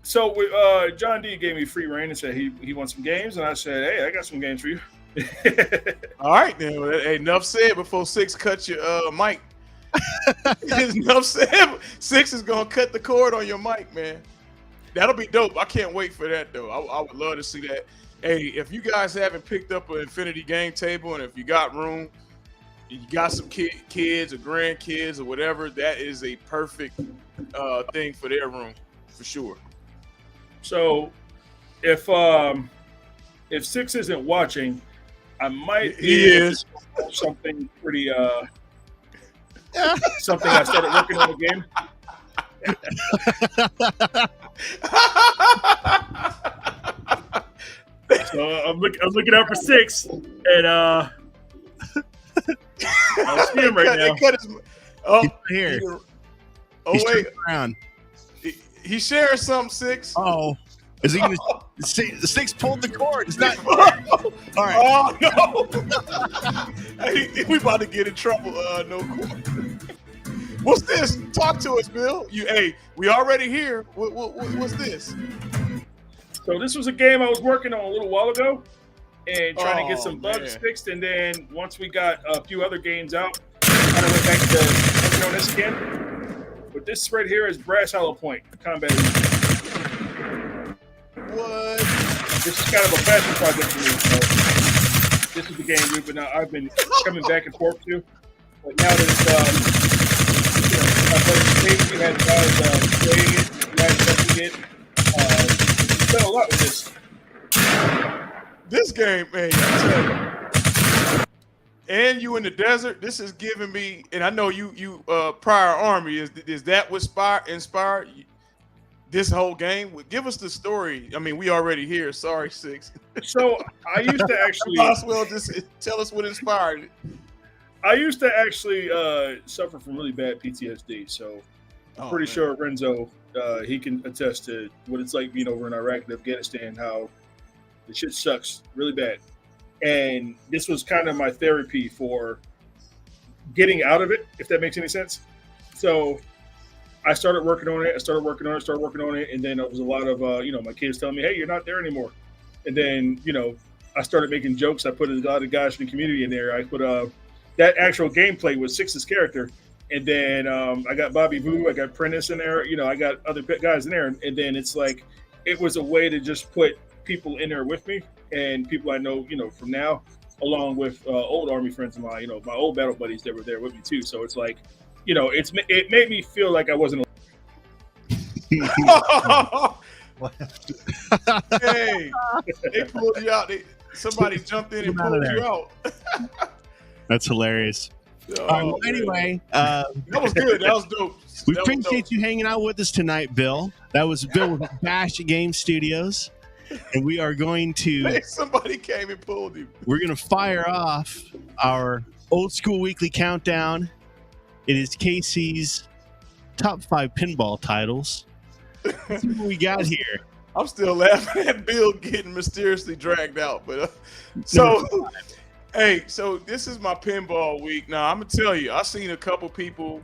So John D gave me free reign and said he wants some games, and I said, "Hey, I got some games for you." All right, then. Hey, enough said before Six cuts your mic. Enough said. Six is gonna cut the cord on your mic, man. That'll be dope. I can't wait for that though. I would love to see that. Hey, if you guys haven't picked up an Infinity Game Table and if you got room, you got some kids or grandkids or whatever, that is a perfect thing for their room for sure. So if Six isn't watching, I might He is something pretty something I started working on the game. So I'm looking out for Six, and I see him right now. Here. Oh wait, around. He shares something, Six. Oh, is he gonna? Six pulled the cord. It's not. All right. Oh no! Hey, we about to get in trouble. No cord. What's this? Talk to us, Bill. We already here. What's this? So this was a game I was working on a little while ago, and trying to get some bugs fixed. And then once we got a few other games out, I went back to working on this again. But this right here is Brass Hollow Point Combat. What? This is kind of a passion project for me. So this is the game I've been coming back and forth to. But now that it's my brother Casey had guys playing it, guys testing it. We've done a lot with this. This game, man, I tell you. And you in the desert, this is giving me, and I know you prior army, is that what inspired this whole game? Give us the story. I mean, we already here. Sorry, Six. So I used to actually might as well just tell us what inspired it. I used to actually suffer from really bad PTSD. So I'm pretty sure Renzo, he can attest to what it's like being over in Iraq and Afghanistan, how the shit sucks really bad. And this was kind of my therapy for getting out of it, if that makes any sense. So I started working on it. And then it was a lot of, my kids telling me, hey, you're not there anymore. And then, I started making jokes. I put a lot of guys from the community in there. I put that actual gameplay with Six's character. And then I got Bobby Vu. I got Prentice in there. I got other guys in there. And then it's like, it was a way to just put people in there with me and people I know, from now, along with old Army friends of mine, my old battle buddies that were there with me too. So it's like, it made me feel like I wasn't. Hey, they pulled you out. Somebody jumped in and pulled you out. That's hilarious. Anyway, that was good. That was dope. We appreciate you hanging out with us tonight, Bill. That was Bill with Bash Game Studios. And we are going to. Hey, somebody came and pulled him. We're going to fire off our old school weekly countdown. It is Casey's top 5 pinball titles. Let's see what we got here. I'm still laughing at Bill getting mysteriously dragged out. But hey, so this is my pinball week. Now, I'm going to tell you, I've seen a couple people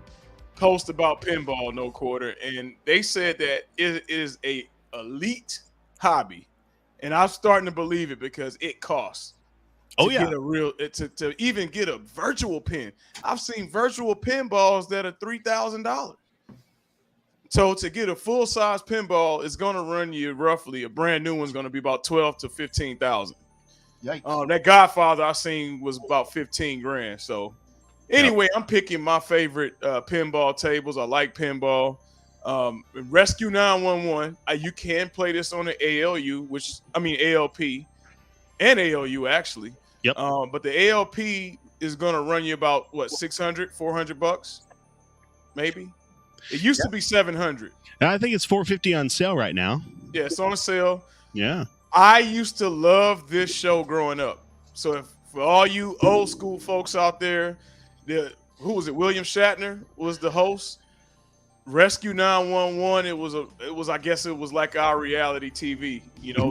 post about pinball, no quarter, and they said that it is a elite hobby. And I'm starting to believe it because it costs. Get a real to even get a virtual pin. I've seen virtual pinballs that are $3,000. So to get a full size pinball is going to run you roughly, a brand new one's going to be about 12 to 15,000. Yikes. That Godfather I seen was about 15 grand. So anyway, I'm picking my favorite pinball tables. I like pinball. Rescue 911. You can play this on the ALU, ALP and ALU actually. Yep. But the ALP is going to run you about $400 maybe. It used to be 700. And I think it's $450 on sale right now. Yeah, it's on sale. Yeah. I used to love this show growing up. So for all you old school folks out there, who was it? William Shatner was the host. Rescue 911. It was I guess it was like our reality TV,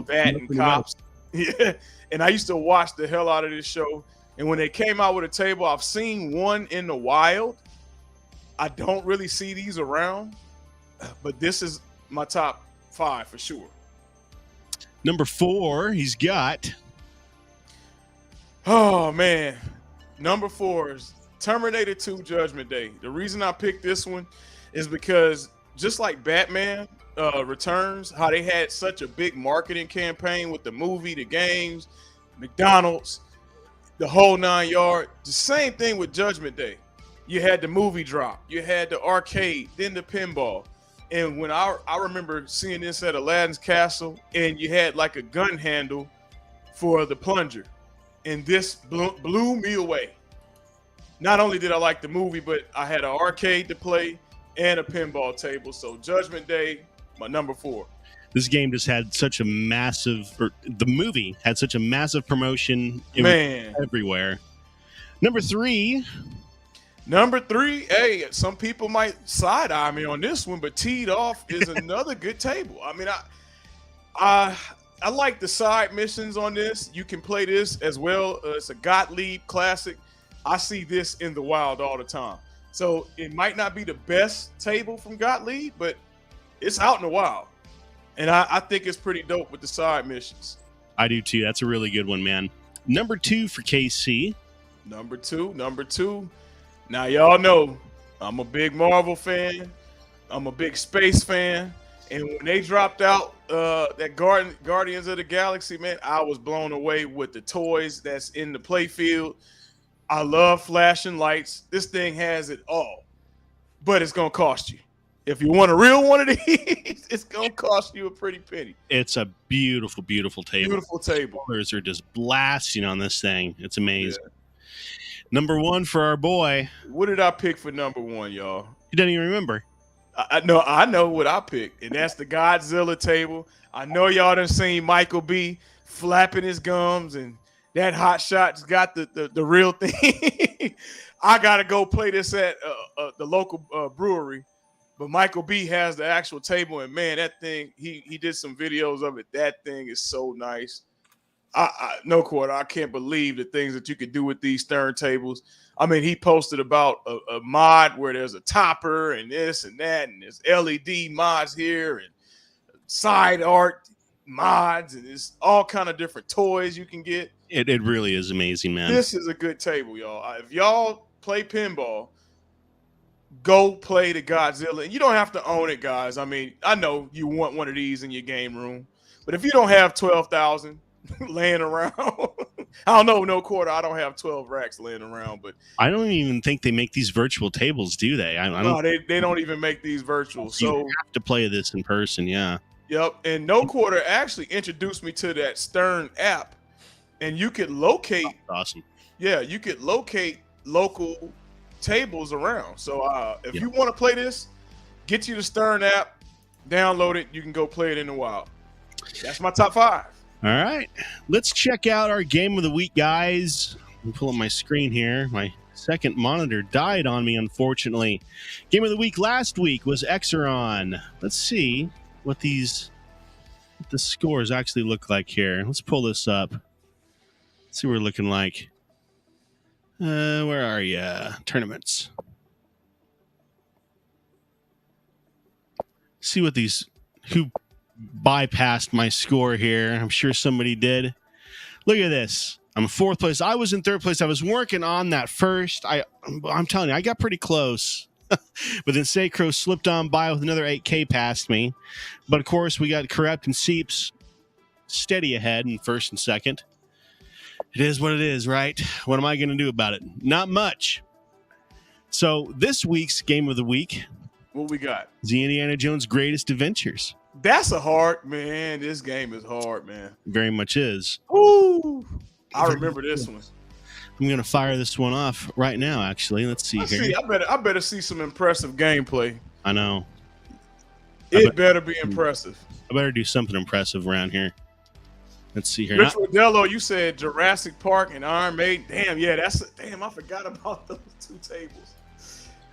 that and Cops. Yeah. And I used to watch the hell out of this show. And when they came out with a table, I've seen one in the wild. I don't really see these around, but this is my top 5 for sure. Number 4, he's got. Oh man, number 4 is Terminator 2 Judgment Day. The reason I picked this one is because just like Batman Returns, how they had such a big marketing campaign with the movie, the games, McDonald's, the whole 9 yards. The same thing with Judgment Day. You had the movie drop, you had the arcade, then the pinball. And when I remember seeing this at Aladdin's Castle, and you had like a gun handle for the plunger, and this blew me away. Not only did I like the movie, but I had an arcade to play and a pinball table. So Judgment Day, my number 4. This game just had such a massive, or the movie had such a massive promotion. It Man, was everywhere. Number 3. Number 3, hey, some people might side eye me on this one, but Teed Off is another good table. I mean, I like the side missions on this. You can play this as well. It's a Gottlieb classic. I see this in the wild all the time. So it might not be the best table from Gottlieb, but it's out in the wild. And I think it's pretty dope with the side missions. I do too. That's a really good one, man. Number 2 for KC. Number two. Now, y'all know I'm a big Marvel fan. I'm a big space fan. And when they dropped out that Guardians of the Galaxy, man, I was blown away with the toys that's in the playfield. I love flashing lights. This thing has it all. But it's going to cost you. If you want a real one of these, it's going to cost you a pretty penny. It's a beautiful, beautiful table. Beautiful table. Colors are just blasting on this thing. It's amazing. Yeah. Number 1 for our boy. What did I pick for number 1, y'all? You don't even remember. I know what I picked, and that's the Godzilla table. I know y'all done seen Michael B flapping his gums, and that hot shot's got the real thing. I got to go play this at the local brewery. But Michael B has the actual table, and man, that thing, he did some videos of it. That thing is so nice. No quarter, I can't believe the things that you could do with these Stern tables. I mean, he posted about a mod where there's a topper and this and that, and there's LED mods here and side art mods, and there's all kind of different toys you can get. It really is amazing, man. This is a good table, y'all. If y'all play pinball, go play the Godzilla. And you don't have to own it, guys. I mean, I know you want one of these in your game room, but if you don't have 12,000 laying around, I don't know, no quarter. I don't have 12 racks laying around, but I don't even think they make these virtual tables, do they? No, they don't even make these virtual. So you have to play this in person, yeah. Yep, and No Quarter actually introduced me to that Stern app, and you could locate. Awesome. Yeah, you could locate local tables around. So if you want to play this, get you the Stern app, download it. You can go play it in the wild. That's my top 5. All right, let's check out our game of the week, guys. Let me pull up my screen here. My second monitor died on me, unfortunately. Game of the week last week was Exeron. Let's see what the scores actually look like here. Let's pull this up. Let's see what we're looking like. Where are you? Tournaments. See what who bypassed my score here. I'm sure somebody did. Look at this. I'm 4th place. I was in 3rd place. I was working on that first. I'm telling you, I got pretty close. But then Sacro slipped on by with another 8K past me. But of course, we got Corrupt and Seeps steady ahead in 1st and 2nd. It is what it is, right? What am I going to do about it? Not much. So this week's game of the week. What we got? The Indiana Jones Greatest Adventures. That's a hard, man. This game is hard, man. Very much is. Ooh, I remember this one. I'm going to fire this one off right now, actually. Let's see here. I better see some impressive gameplay. I know. It better be impressive. I better do something impressive around here. Let's see here. Rich Rodello, you said Jurassic Park and Iron Maiden. Damn, yeah, I forgot about those 2 tables.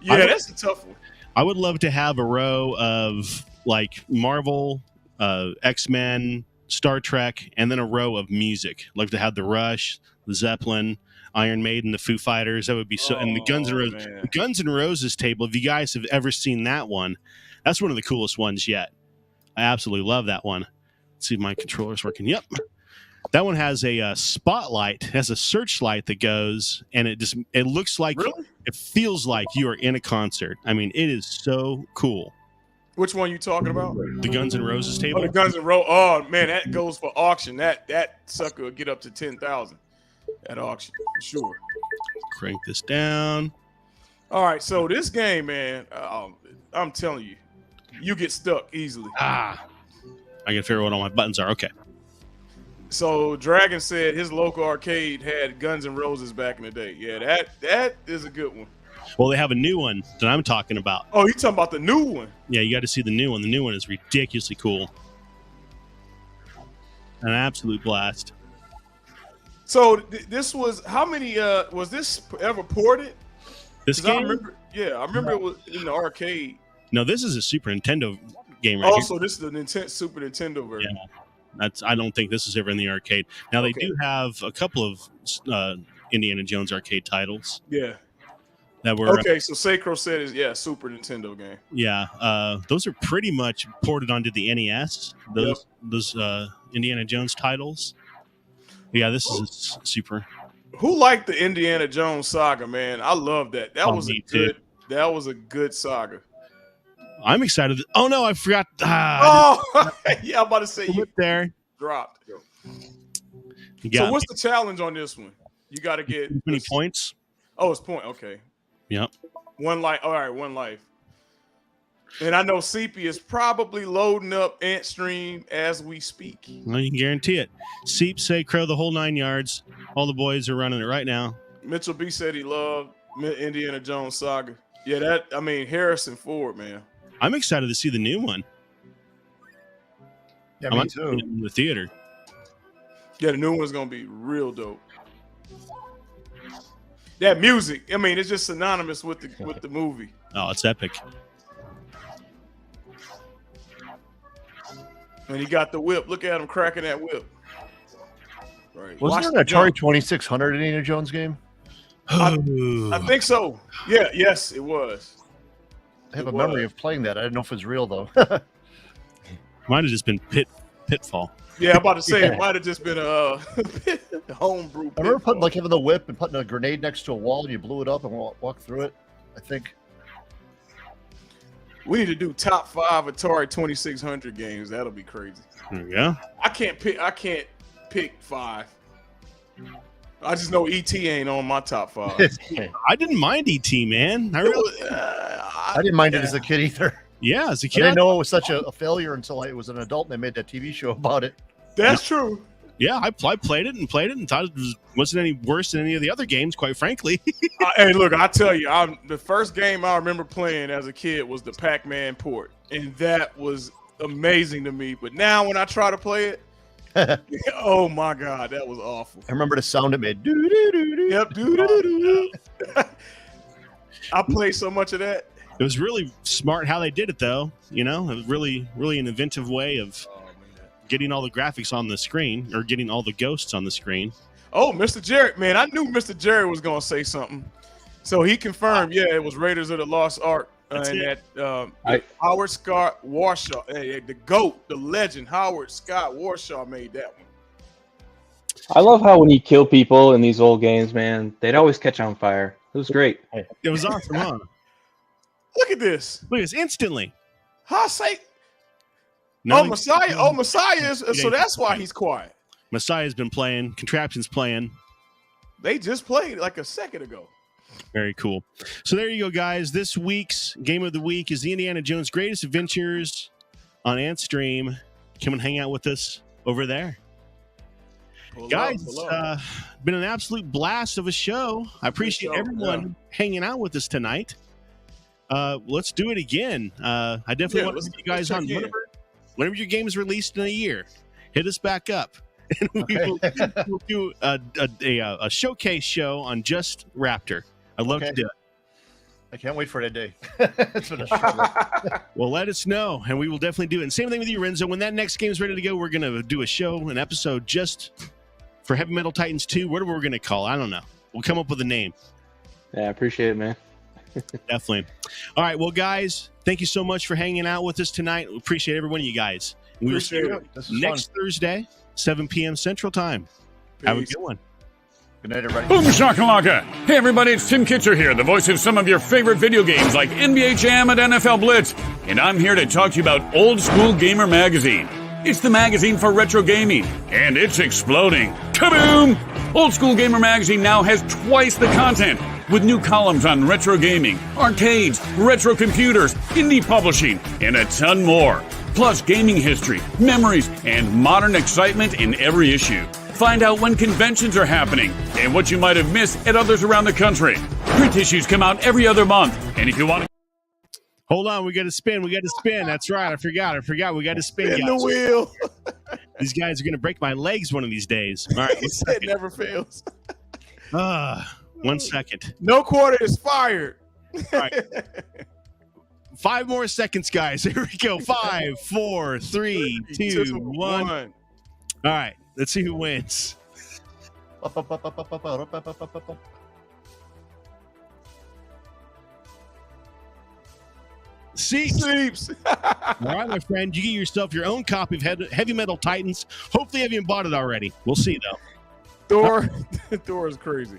Yeah, that's a tough one. I would love to have a row of like Marvel, X-Men, Star Trek, and then a row of music. I'd love to have the Rush, the Zeppelin, Iron Maiden, the Foo Fighters. That would be so. And the Guns N' Roses table. If you guys have ever seen that one, that's one of the coolest ones yet. I absolutely love that one. Let's see if my controller's working. Yep. That one has a spotlight, has a searchlight that goes, and it looks like, it feels like you are in a concert. I mean, it is so cool. Which one you talking about? The Guns N' Roses table. Oh, the Guns N' Roses. Oh man, that goes for auction. That sucker will get up to 10,000. at auction for sure. Crank this down. All right, so this game, man, I'm telling you, you get stuck easily. I can figure out what all my buttons are. Okay. So Dragon said his local arcade had Guns N' Roses back in the day. Yeah, that is a good one. Well, they have a new one that I'm talking about. Oh, you talking about the new one? Yeah, you got to see the new one. The new one is ridiculously cool. An absolute blast. So this was how many? Was this ever ported? This game? I remember it was in the arcade. No, this is a Super Nintendo game right here. So this is the Super Nintendo version. Yeah, I don't think this is ever in the arcade. Now they do have a couple of Indiana Jones arcade titles. Yeah. That were So Sacro said is Super Nintendo game. Yeah, those are pretty much ported onto the NES. Those Indiana Jones titles. Yeah, this is super. Who liked the Indiana Jones saga, man? I love that. That was a good saga. I'm excited. Oh no, I forgot. Yeah, I'm about to say you there dropped. So what's the challenge on this one? You got to get how many points? Oh, it's point. Okay. Yep. One life. All right, one life. And I know CP is probably loading up Ant Stream as we speak. Well, you can guarantee it. Seep, Sacro, the whole 9 yards. All the boys are running it right now. Mitchell B said he loved Indiana Jones saga. Yeah, Harrison Ford, man. I'm excited to see the new one. Yeah, me too. In the theater. Yeah, the new one's gonna be real dope. That music, it's just synonymous with the movie. Oh, it's epic. And he got the whip. Look at him cracking that whip. Right. Wasn't there an Atari 2600 Indiana Jones game? I think so. Yeah. Yes, it was. I have a memory of playing that. I didn't know if it was real though. Might have just been Pitfall. Yeah, I'm about to say it might have just been a homebrew. I remember having the whip and putting a grenade next to a wall, and you blew it up and walked through it. I think. We need to do top 5 Atari 2600 games. That'll be crazy. There you go. I can't pick 5. I just know ET ain't on my top 5. I didn't mind ET, man. I didn't mind it as a kid either. Yeah, as a kid. I didn't know it was such a failure until I was an adult and they made that TV show about it. That's true. Yeah, I played it and thought it wasn't any worse than any of the other games, quite frankly. Hey, look, I tell you, the first game I remember playing as a kid was the Pac-Man port, and that was amazing to me. But now when I try to play it, oh my God, that was awful. I remember the sound it made. Doo-doo-doo-doo. Yep, doo-doo-doo-doo. I played so much of that. It was really smart how they did it, though. It was really, really an inventive way of getting all the graphics on the screen, or getting all the ghosts on the screen. Oh, Mr. Jerry, man, I knew Mr. Jerry was going to say something. So he confirmed, it was Raiders of the Lost Ark. And that Howard Scott Warshaw, the GOAT, the legend, Howard Scott Warshaw made that one. I love how when you kill people in these old games, man, they'd always catch on fire. It was great. It was awesome, huh? Look at this. Look at this, instantly. How say? Messiah is, so that's why he's quiet. Messiah's been playing, Contraption's playing. They just played like a second ago. Very cool. So there you go, guys. This week's game of the week is the Indiana Jones Greatest Adventures on Ant Stream. Come and hang out with us over there. Guys, been an absolute blast of a show. I appreciate everyone hanging out with us tonight. Let's do it again. I definitely want to see you guys on whenever your game is released in a year. Hit us back up. And we'll do a showcase show on Just Raptor. I'd love to do it. I can't wait for that day. It's been a struggle. Well, let us know, and we will definitely do it. And same thing with you, Renzo. When that next game is ready to go, we're going to do a show, an episode just for Heavy Metal Titans 2. What are we going to call it? I don't know. We'll come up with a name. Yeah, I appreciate it, man. Definitely. All right. Well, guys, thank you so much for hanging out with us tonight. We appreciate every one of you guys. We will see you next Thursday, 7 p.m. Central Time. Peace. Have a good one. Good night, everybody. Boom shakalaka! Hey, everybody, it's Tim Kitzer here, the voice of some of your favorite video games like NBA Jam and NFL Blitz. And I'm here to talk to you about Old School Gamer Magazine. It's the magazine for retro gaming, and it's exploding. Kaboom! Old School Gamer magazine now has twice the content, with new columns on retro gaming, arcades, retro computers, indie publishing, and a ton more. Plus gaming history, memories, and modern excitement in every issue. Find out when conventions are happening and what you might have missed at others around the country. Print issues come out every other month, and if you want to... Hold on, we got to spin. That's right. I forgot. We got to spin. Spin the wheel. These guys are going to break my legs one of these days. All right. It never fails. 1 second. No quarter is fired. All right. 5 more seconds, guys. Here we go. 5, 4, 3, 2, 1. All right. Let's see who wins. Seeps. All right, my friend. You get yourself your own copy of Heavy Metal Titans. Hopefully, you haven't bought it already. We'll see, though. Thor is crazy.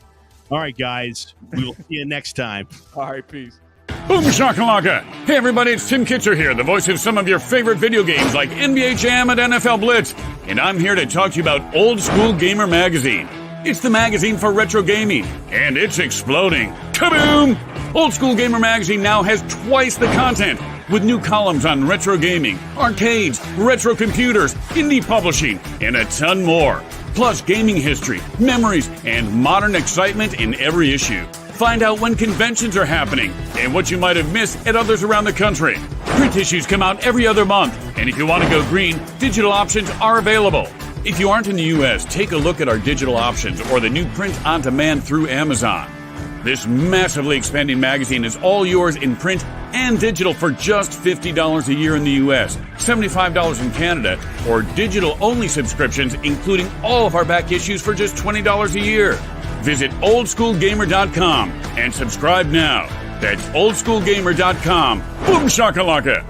All right, guys. We will see you next time. All right, peace. Boom shakalaka! Hey everybody, it's Tim Kitcher here, the voice of some of your favorite video games like NBA Jam and NFL Blitz, and I'm here to talk to you about Old School Gamer magazine. It's the magazine for retro gaming, and it's exploding. Kaboom! Old School Gamer magazine now has twice the content, with new columns on retro gaming, arcades, retro computers, indie publishing, and a ton more. Plus gaming history, memories, and modern excitement in every issue. Find out when conventions are happening and what you might have missed at others around the country. Print issues come out every other month, and if you want to go green, digital options are available. If you aren't in the U.S., take a look at our digital options or the new print on demand through Amazon. This massively expanding magazine is all yours in print and digital for just $50 a year in the U.S., $75 in Canada, or digital-only subscriptions, including all of our back issues for just $20 a year. Visit oldschoolgamer.com and subscribe now. That's oldschoolgamer.com. Boom shakalaka!